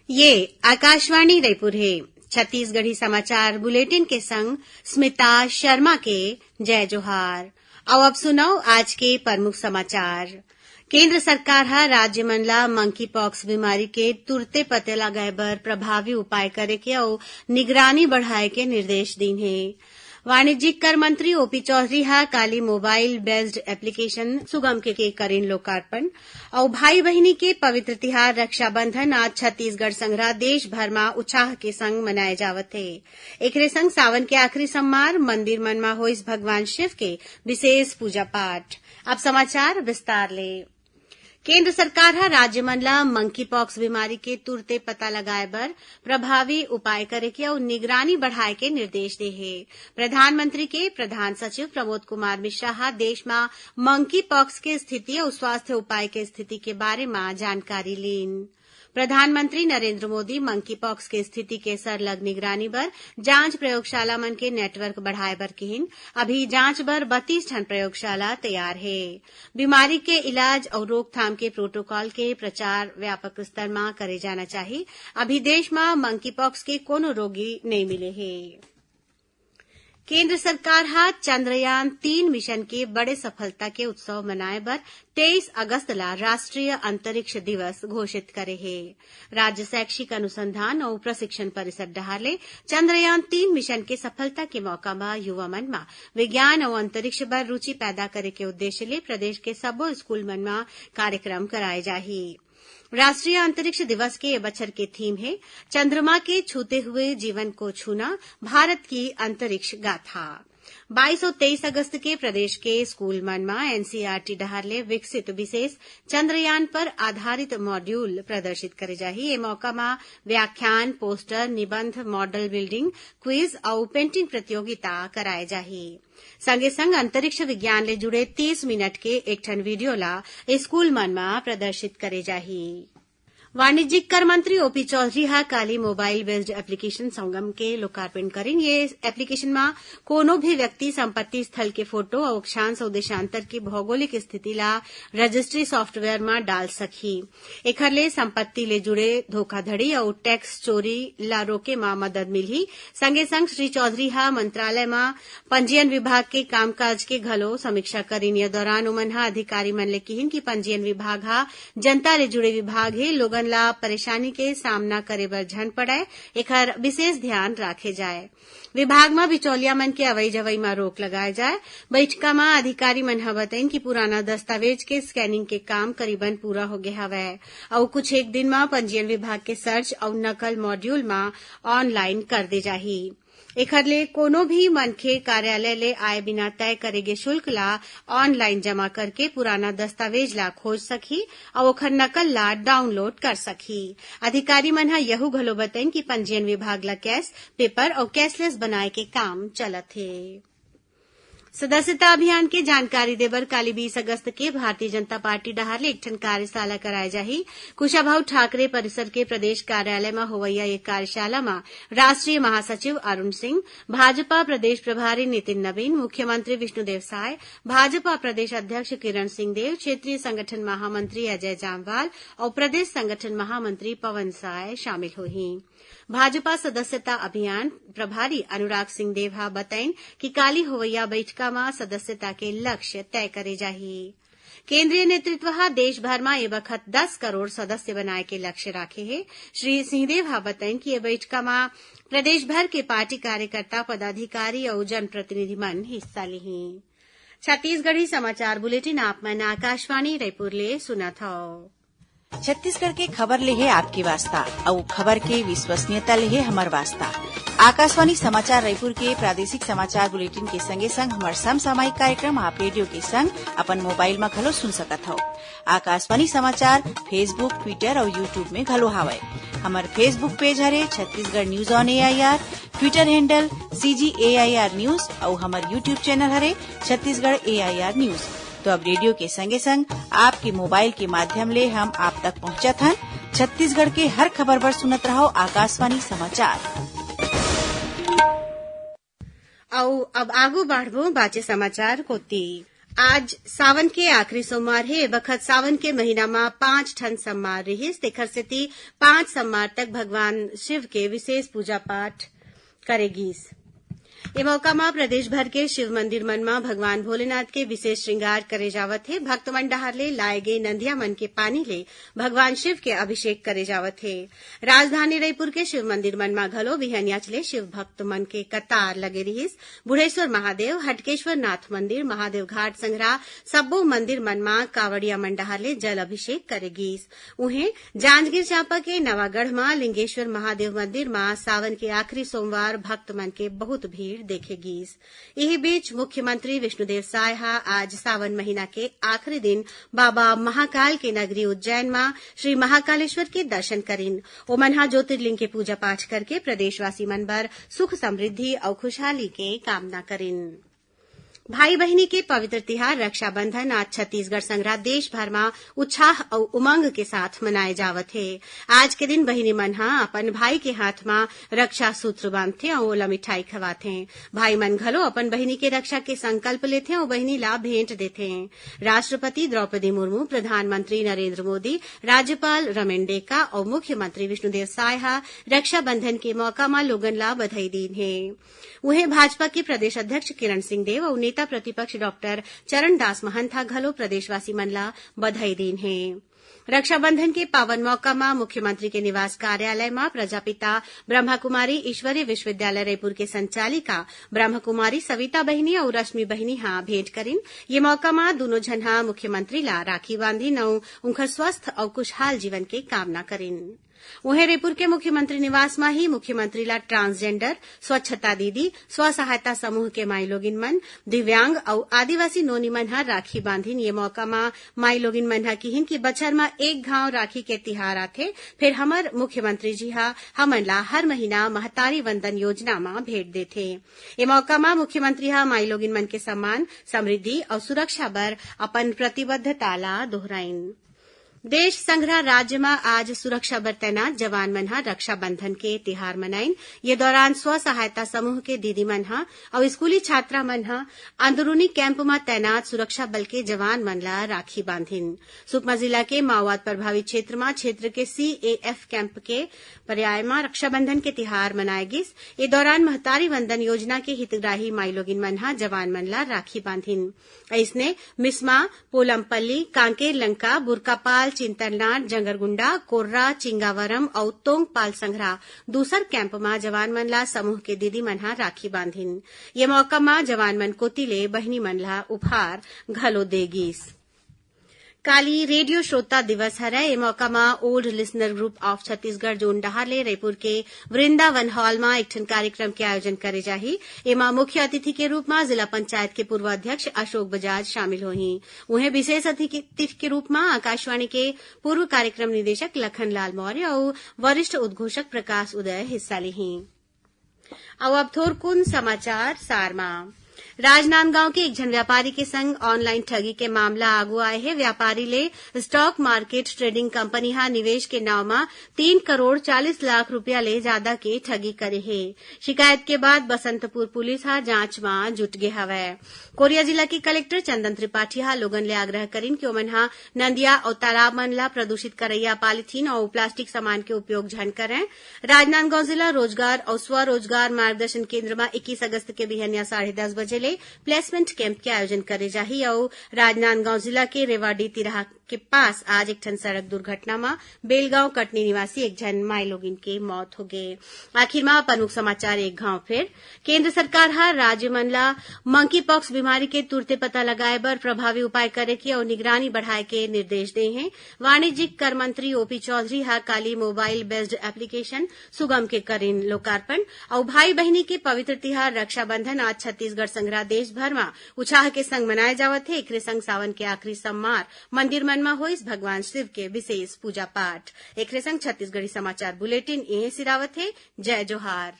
ये आकाशवाणी रायपुर है। छत्तीसगढ़ी समाचार बुलेटिन के संग स्मिता शर्मा के जय जोहार। अब सुनाओ आज के प्रमुख समाचार। केंद्र सरकार ह राज्य मन ला मंकी पॉक्स बीमारी के तुरते पते लगाए बर प्रभावी उपाय करे के अउ निगरानी बढ़ाए के निर्देश दीन हे। वाणिज्यिक कर मंत्री ओपी चौधरी हा काली मोबाइल बेस्ड एप्लीकेशन सुगम के करीन लोकार्पण। और भाई बहिनी के पवित्र तिहार रक्षाबंधन आज छत्तीसगढ़ संघरा देश भर में उत्साह के संग मनाए जावत है। एकरे संग सावन के आखिरी सोमवार मंदिर मन में होइस भगवान शिव के विशेष पूजा पाठ। अब समाचार विस्तार ले। केंद्र सरकार ह राज्य मन ला मंकी पॉक्स बीमारी के तुरते पता लगाए बर प्रभावी उपाय करे के अउ निगरानी बढ़ाए के निर्देश दे हे। प्रधानमंत्री के प्रधान सचिव प्रमोद कुमार मिश्रा ह देश में मंकी पॉक्स के स्थिति और स्वास्थ्य उपाय के स्थिति के बारे में जानकारी लीन। प्रधानमंत्री नरेंद्र मोदी मंकी पॉक्स के स्थिति के सरलग निगरानी बर जांच प्रयोगशाला मन के नेटवर्क बढ़ाए बर कहिन अभी जांच बर 32 ठन प्रयोगशाला तैयार है। बीमारी के इलाज और रोकथाम के प्रोटोकॉल के प्रचार व्यापक स्तर में करे जाना चाहिए। अभी देश में मंकी पॉक्स के कोनो रोगी नहीं मिले हैं। केंद्र सरकार हा चंद्रयान 3 मिशन के बड़े सफलता के उत्सव मनाए बर 23 अगस्त ला राष्ट्रीय अंतरिक्ष दिवस घोषित करे है। राज्य शैक्षिक अनुसंधान और प्रशिक्षण परिषद डहार चंद्रयान 3 मिशन के सफलता के मौका में युवा मन में विज्ञान और अंतरिक्ष बर रुचि पैदा करे के उद्देश्य ले प्रदेश के सब्बो स्कूल मन में कार्यक्रम कराए जाही। राष्ट्रीय अंतरिक्ष दिवस के ये बछर के थीम है चंद्रमा के छूते हुए जीवन को छूना, भारत की अंतरिक्ष गाथा। 22 और 23 अगस्त के प्रदेश के स्कूल मन में एनसीईआरटी डहार ले विकसित विशेष चंद्रयान पर आधारित मॉड्यूल प्रदर्शित करे जाही। ये मौका में व्याख्यान, पोस्टर, निबंध, मॉडल बिल्डिंग, क्विज और पेंटिंग प्रतियोगिता कराए जाही। संगे संग अंतरिक्ष विज्ञान ले जुड़े 30 मिनट के एक ठन वीडियो ला स्कूल मन में प्रदर्शित करे जाही। वाणिज्यिक कर मंत्री ओपी चौधरी हा काली मोबाइल बेस्ड एप्लीकेशन संगम के लोकार्पण करें। ये एप्लीकेशन में कोनो भी व्यक्ति संपत्ति स्थल के फोटो और अक्षांश और देशांतर की भौगोलिक स्थिति ला रजिस्ट्री सॉफ्टवेयर में डाल सकी। एखर ले संपत्ति ले जुड़े धोखाधड़ी और टैक्स चोरी ला रोके में मदद मिलही। संगे संग श्री चौधरी हा मंत्रालय में पंजीयन विभाग के कामकाज के घलो समीक्षा करीन। ये दौरान उमन हा अधिकारी मन ले कहिन कि पंजीयन विभाग हा जनता ले जुड़े विभाग है। लोगन ला परेशानी के सामना करे बर झन पड़े एकर विशेष ध्यान राखे जाए। विभाग में बिचौलिया मन के अवई जवई में रोक लगाए जाए। बैठका में अधिकारी मन ह बताइन कि पुराना दस्तावेज के स्कैनिंग के काम करीबन पूरा हो गया हवै और कुछ एक दिन में पंजीयन विभाग के सर्च और नकल मॉड्यूल में ऑनलाइन कर दे जाही। एखर ले कोनो भी मनखे कार्यालय ले आए बिना तय करे गे शुल्क ला ऑनलाइन जमा करके पुराना दस्तावेज ला खोज सकी और ओखर नकल ला डाउनलोड कर सकी। अधिकारी मन ह यहू घलो बताइन कि पंजीयन विभाग ला कैश, पेपर और कैशलेस बनाए के काम चलत हे। सदस्यता अभियान के जानकारी देबर काली 20 अगस्त के भारतीय जनता पार्टी डहार ले एक ठन कार्यशाला कराए जाही। कुशाभाऊ ठाकरे परिसर के प्रदेश कार्यालय में होवैया एक कार्यशाला में राष्ट्रीय महासचिव अरुण सिंह, भाजपा प्रदेश प्रभारी नितिन नवीन, मुख्यमंत्री विष्णुदेव साय, भाजपा प्रदेश अध्यक्ष किरण सिंह देव, क्षेत्रीय संगठन महामंत्री अजय जामवाल और प्रदेश संगठन महामंत्री पवन साय शामिल होही। भाजपा सदस्यता अभियान प्रभारी अनुराग सिंह देव बताइन कि काली होवैया बैठका में सदस्यता के लक्ष्य तय करे जाही। केंद्रीय नेतृत्व देश भर में ये बखत 10 करोड़ सदस्य बनाए के लक्ष्य राखे है। श्री सिंहदेव बताइन कि ये बैठका में प्रदेश भर के पार्टी कार्यकर्ता, पदाधिकारी और जनप्रतिनिधि मन हिस्सा लिही। छत्तीसगढ़ी समाचार बुलेटिन आप मन आकाशवाणी रायपुर ले सुनत हव। छत्तीसगढ़ के खबर ले है आपकी वास्ता और खबर के विश्वसनीयता ले है हमार वास्ता। आकाशवाणी समाचार रायपुर के प्रादेशिक समाचार बुलेटिन के संगे संग हमार समसामयिक कार्यक्रम आप रेडियो के संग अपन मोबाइल में घलो सुन सकत हो। आकाशवाणी समाचार फेसबुक, ट्विटर और यूट्यूब में घलो हावय। हमार फेसबुक पेज हरे Chhattisgarh news on AIR, Twitter handle CGAIR news और हमार यूट्यूब चैनल हरे छत्तीसगढ़ AIR न्यूज। तो अब रेडियो के संगे संग आपके मोबाइल के माध्यम ले हम आप तक पहुंचत हन। छत्तीसगढ़ के हर खबर पर सुनत रहो आकाशवाणी समाचार। अब आगू बढ़बो बाचे समाचार कोती। आज सावन के आखिरी सोमवार है। बखत सावन के महीना में 5 ठन सोमवार रहिस, तेखर सेती 5 सोमवार तक भगवान शिव के विशेष पूजा पाठ करेगीस। ए मौका में प्रदेश भर के शिव मंदिर मन में भगवान भोलेनाथ के विशेष श्रृंगार करे जावत है। भक्त मन डहार ले लाए गए नंदिया मन के पानी ले भगवान शिव के अभिषेक करे जावत है। राजधानी रायपुर के शिव मंदिर मन में घलो बिहनिया चले शिव भक्त मन के कतार लगे रहिस। बुढ़ेश्वर महादेव, हटकेश्वर नाथ मंदिर, महादेव घाट संघरा सब्बो मंदिर मन में कावड़िया मन डहार ले जल अभिषेक करेगीस। उहें जांजगीर चांपा के नवागढ़ में लिंगेश्वर महादेव मंदिर में सावन के आखिरी सोमवार भक्त मन के बहुत भीड़ देखेगीस। यही बीच मुख्यमंत्री विष्णुदेव साय आज सावन महीना के आखिरी दिन बाबा महाकाल के नगरी उज्जैन में श्री महाकालेश्वर के दर्शन करीन। ओमन ज्योतिर्लिंग के पूजा पाठ करके प्रदेशवासी मन बर सुख समृद्धि और खुशहाली के कामना करीन। भाई बहिनी के पवित्र तिहार रक्षाबंधन आज छत्तीसगढ़ संघरा देश भर में उत्साह और उमंग के साथ मनाए जावत है। आज के दिन बहिनी मन अपन भाई के हाथ में रक्षा सूत्र बांधथे और ओला मिठाई खवाथे। भाई मन घलो अपन बहिनी के रक्षा के संकल्प लेथे और बहिनी ला भेंट देथे। राष्ट्रपति द्रौपदी मुर्मू, प्रधानमंत्री नरेंद्र मोदी, राज्यपाल रमेन डेका और मुख्यमंत्री विष्णुदेव साय रक्षाबंधन के मौका में लोगन ला बधाई दीन है। उन्हें भाजपा के प्रदेश अध्यक्ष किरण सिंहदेव और नेता प्रतिपक्ष डॉक्टर चरणदास महंत घलो प्रदेशवासी मन ला बधाई दीन है। रक्षाबंधन के पावन मौका में मुख्यमंत्री के निवास कार्यालय में प्रजापिता ब्रह्माकुमारी ईश्वरीय विश्वविद्यालय रायपुर के संचालिका ब्रह्मकुमारी सविता बहिनी और रश्मि बहिनी भेंट करीन। ये मौका में दोनों झन मुख्यमंत्री ला राखी बांधीन और उनकर स्वस्थ और खुशहाल जीवन के कामना करीन। वहीं रायपुर के मुख्यमंत्री निवास में ही मुख्यमंत्री ला ट्रांसजेंडर, स्वच्छता दीदी, स्व सहायता समूह के माई लोगिन मन, दिव्यांग और आदिवासी नोनी मन राखी बांधीन। ये मौका में माई लोगिन मन किहिन की बछर में एक घाव राखी के तिहार आथे। फिर हमर मुख्यमंत्री जी हमन ला हर महीना महतारी वंदन योजना में भेंट देथे। ये मौका में मुख्यमंत्री माई लोगिन मन के सम्मान, समृद्धि और सुरक्षा बर अपन प्रतिबद्धता ला दोहराइन। देश संघरा राज्य में आज सुरक्षा बर तैनात जवान मन रक्षाबंधन के तिहार मनाइन। ये दौरान स्व सहायता समूह के दीदी मन और स्कूली छात्रा मन अंदरूनी कैंप में तैनात सुरक्षा बल के जवान मन ला राखी बांधिन। सुकमा जिला के माओवाद प्रभावित क्षेत्र में क्षेत्र के CAF कैंप के पर्याय में रक्षाबंधन के तिहार मनाए गिस। ये दौरान महतारी वंदन योजना के हितग्राही माई लोगिन मन जवान मन ला राखी बांधिन। इसने मिसमा, पोलमपल्ली, कांकेर लंका, बुरकापाल, चिंतलनाट, जंगरगुंडा, कोर्रा, चिंगावरम और तोंगपाल संघरा दूसर कैंप में जवान मन ला समूह के दीदी मन राखी बांधिन। ये मौका में जवान मन कोती ले बहिनी मन ला उपहार घलो देगीस। काली रेडियो श्रोता दिवस हरै। ए मौका में old listener group of Chhattisgarh zone डहार ले रायपुर के वृंदावन हॉल में एक ठन कार्यक्रम के आयोजन करे जाही। एमा मुख्य अतिथि के रूप में जिला पंचायत के पूर्व अध्यक्ष अशोक बजाज शामिल होही। उन्हें विशेष अतिथि के रूप में आकाशवाणी के पूर्व कार्यक्रम निदेशक लखनलाल मौर्य और वरिष्ठ उद्घोषक प्रकाश उदय हिस्सा लेही। अब थोरकुन समाचार सारमा। राजनांदगांव के एक जन व्यापारी के संग ऑनलाइन ठगी के मामला आगू आए है। व्यापारी ले स्टॉक मार्केट ट्रेडिंग कंपनी निवेश के नाव में 3 करोड़ 40 लाख रुपया ले ज्यादा के ठगी करे है। शिकायत के बाद बसंतपुर पुलिस जांच में जुट गे हवै। कोरिया जिला के कलेक्टर चंदन त्रिपाठी लोगन ले आग्रह करीन कि ओमन नदिया और तालाब मन ला प्रदूषित करैया पॉलीथीन और प्लास्टिक सामान के उपयोग झन करें। राजनांदगांव जिला रोजगार और स्वरोजगार मार्गदर्शन केंद्र में 21 अगस्त के बिहनिया 10:30 बजे प्लेसमेंट कैंप के आयोजन करे जाही। और राजनांदगांव जिला के रेवाडी तिराहा के पास आज एक ठन सड़क दुर्घटना में बेलगांव कटनी निवासी एक जन माई लोगिन के मौत हो गए। आखिर में प्रमुख समाचार एक घाव फिर। केंद्र सरकार राज्य मन ला मंकी पॉक्स बीमारी के तुरते पता लगाए बर प्रभावी उपाय करे के और निगरानी बढ़ाए के निर्देश दे हैं। वाणिज्यिक कर मंत्री ओपी चौधरी काली मोबाइल बेस्ड एप्लीकेशन सुगम के करीन लोकार्पण। और भाई बहिनी के पवित्र तिहार रक्षाबंधन आज छत्तीसगढ़ संघरा देश भर में उत्साह के संग मनाए जावत है। एकरे संग सावन के आखिरी सोमवार मंदिर मन में होइस भगवान शिव के विशेष पूजा पाठ। एकरे संग छत्तीसगढ़ी समाचार बुलेटिन यही सिरावत है। जय जोहार।